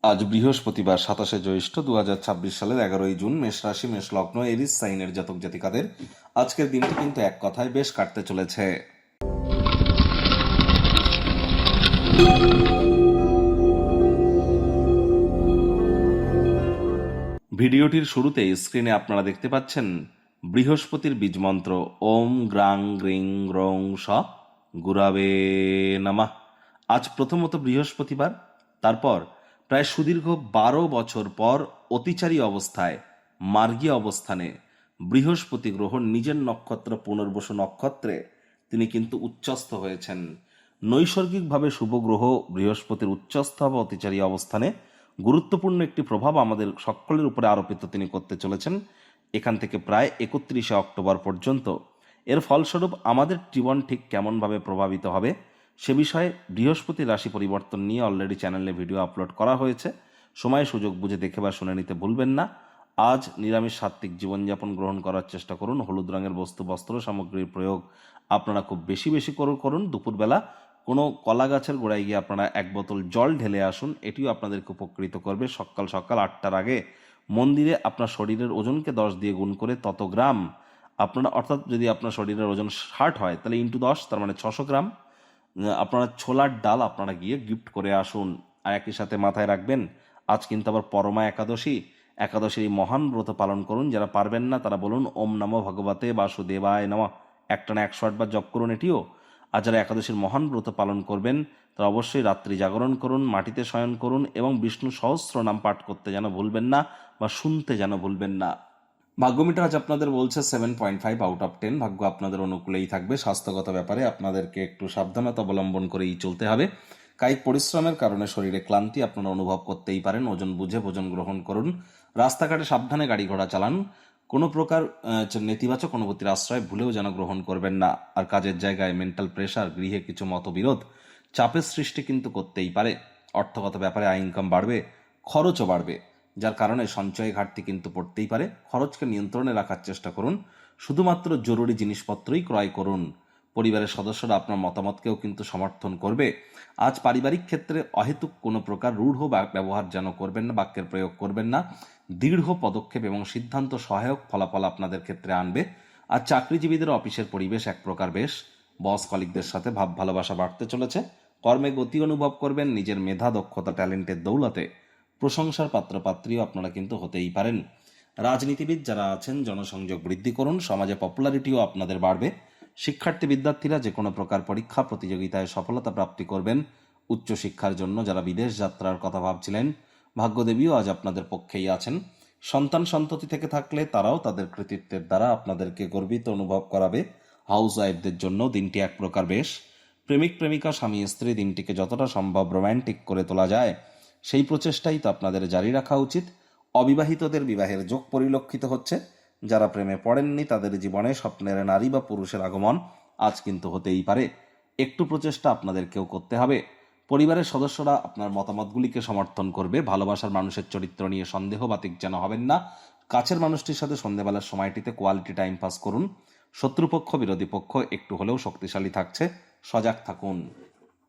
আজ বৃহস্পতিবার 27শে জ্যৈষ্ঠ 2026 সালের 11ই জুন। মেষ রাশি, মেষ লগ্ন, এরিস সাইনের জাতক জাতিকাদের আজকের দিনটি কিন্তু এক কথায় বেশ কাটতে চলেছে। ভিডিওটির শুরুতেই স্ক্রিনে আপনারা দেখতে পাচ্ছেন বৃহস্পতির বীজ মন্ত্র ওম গ্রাং গ্রিং গ্রং স গুরাবে নমঃ। আজ প্রথমত বৃহস্পতিবার, তারপর প্রায় সুদীর্ঘ 12 বছর পর অতিচারী অবস্থায় মার্গী অবস্থানে বৃহস্পতি গ্রহ নিজের নক্ষত্র পুনর্বসু নক্ষত্রে তিনি কিন্তু উচ্চস্থ হয়েছেন। নৈসর্গিকভাবে শুভ গ্রহ বৃহস্পতির উচ্চস্থ বা অতিচারী অবস্থানে গুরুত্বপূর্ণ একটি প্রভাব আমাদের সকলের উপরে আরোপিত তিনি করতে চলেছেন এখান থেকে প্রায় 31শে অক্টোবর পর্যন্ত। এর ফলস্বরূপ আমাদের জীবন ঠিক কেমনভাবে প্রভাবিত হবে সে বিষয়ে বৃহস্পতি রাশি পরিবর্তন নিয়ে অলরেডি চ্যানেলে ভিডিও আপলোড করা হয়েছে। সময় সুযোগ বুঝে দেখে বা শুনে নিতে ভুলবেন না। আজ নিরামিষ সাত্ত্বিক জীবনযাপন গ্রহণ করার চেষ্টা করুন। হলুদ রঙের বস্ত্র সামগ্রীর প্রয়োগ আপনারা খুব বেশি বেশি করুন। দুপুরবেলা কোনো কলা গাছের গোড়ায় গিয়ে আপনারা 1 বোতল জল ঢেলে আসুন, এটিও আপনাদেরকে উপকৃত করবে। সকাল 8টার আগে মন্দিরে আপনার শরীরের ওজনকে 10 দিয়ে গুণ করে তত গ্রাম আপনারা, অর্থাৎ যদি আপনার শরীরের ওজন 60 হয় তাহলে ইন্টু 10, তার মানে 600 গ্রাম আপনারা ছোলার ডাল আপনারা গিয়ে গিফট করে আসুন। আর একই সাথে মাথায় রাখবেন আজ কিন্তু আবার পরমা একাদশী। একাদশীর এই মহান ব্রত পালন করুন। যারা পারবেন না তারা বলুন ওম নমো ভগবতে বাসুদেবায় নমঃ, একটানা 108 বার জপ করুন এটিও। আর যারা একাদশীর মহান ব্রত পালন করবেন তারা অবশ্যই রাত্রি জাগরণ করুন, মাটিতে শয়ন করুন এবং বিষ্ণু সহস্র নাম পাঠ করতে যেন ভুলবেন না বা শুনতে যেন ভুলবেন না। ভাগ্যমিটার আজ আপনাদের বলছে 7.5 আউট অফ 10। ভাগ্য আপনাদের অনুকূলেই থাকবে। স্বাস্থ্যগত ব্যাপারে আপনাদেরকে একটু সাবধানতা অবলম্বন করেই চলতে হবে। কায়িক পরিশ্রমের কারণে শরীরে ক্লান্তি আপনারা অনুভব করতেই পারেন। ওজন বুঝে ভোজন গ্রহণ করুন। রাস্তাঘাটে সাবধানে গাড়ি ঘোড়া চালান। কোনো প্রকার নেতিবাচক অনুভূতির আশ্রয় ভুলেও যেন গ্রহণ করবেন না। আর কাজের জায়গায় মেন্টাল প্রেশার, গৃহে কিছু মতবিরোধ, চাপের সৃষ্টি কিন্তু করতেই পারে। অর্থগত ব্যাপারে আয় ইনকাম বাড়বে, খরচও বাড়বে, যার কারণে সঞ্চয় ঘাটতি কিন্তু পড়তেই পারে। খরচকে নিয়ন্ত্রণে রাখার চেষ্টা করুন। শুধুমাত্র জরুরি জিনিসপত্রই ক্রয় করুন। পরিবারের সদস্যরা আপনার মতামতকেও কিন্তু সমর্থন করবে। আজ পারিবারিক ক্ষেত্রে অহেতুক কোনো প্রকার রূঢ় ব্যবহার যেন করবেন না, বাক্যের প্রয়োগ করবেন না। দৃঢ় পদক্ষেপ এবং সিদ্ধান্ত সহায়ক ফলাফল আপনাদের ক্ষেত্রে আনবে। আর চাকরিজীবীদের অফিসের পরিবেশ এক প্রকার বেশ। বস কলিগদের সাথে ভাব ভালোবাসা বাড়তে চলেছে। কর্মে গতি অনুভব করবেন। নিজের মেধা, দক্ষতা, ট্যালেন্টের দৌলতে প্রশংসার পাত্রপাত্রীও আপনারা কিন্তু হতেই পারেন। রাজনীতিবিদ যারা আছেন জনসংযোগ বৃদ্ধি করুন। সমাজে পপুলারিটিও আপনাদের বাড়বে। শিক্ষার্থী বিদ্যার্থীরা যে কোনো প্রকার পরীক্ষা প্রতিযোগিতায় সফলতা প্রাপ্তি করবেন। উচ্চশিক্ষার জন্য যারা বিদেশ যাত্রার কথা ভাবছিলেন ভাগ্যদেবীও আজ আপনাদের পক্ষেই আছেন। সন্তান সন্ততি থেকে থাকলে তারাও তাদের কৃতিত্বের দ্বারা আপনাদেরকে গর্বিত অনুভব করাবে। হাউস ওয়াইফদের জন্য দিনটি এক প্রকার বেশ। প্রেমিক প্রেমিকা, স্বামী স্ত্রী দিনটিকে যতটা সম্ভব রোম্যান্টিক করে তোলা যায় সেই প্রচেষ্টাই তো আপনাদের জারি রাখা উচিত। অবিবাহিতদের বিবাহের যোগ পরিলক্ষিত হচ্ছে। যারা প্রেমে পড়েননি তাদের জীবনে স্বপ্নের নারী বা পুরুষের আগমন আজ কিন্তু হতেই পারে। একটু প্রচেষ্টা আপনাদেরকেও করতে হবে। পরিবারের সদস্যরা আপনার মতামতগুলিকে সমর্থন করবে। ভালোবাসার মানুষের চরিত্র নিয়ে সন্দেহ বাতিক যেন হবেন না। কাছের মানুষটির সাথে সন্ধ্যেবেলার সময়টিতে কোয়ালিটি টাইম পাস করুন। শত্রুপক্ষ বিরোধী পক্ষ একটু হলেও শক্তিশালী থাকছে, সজাগ থাকুন।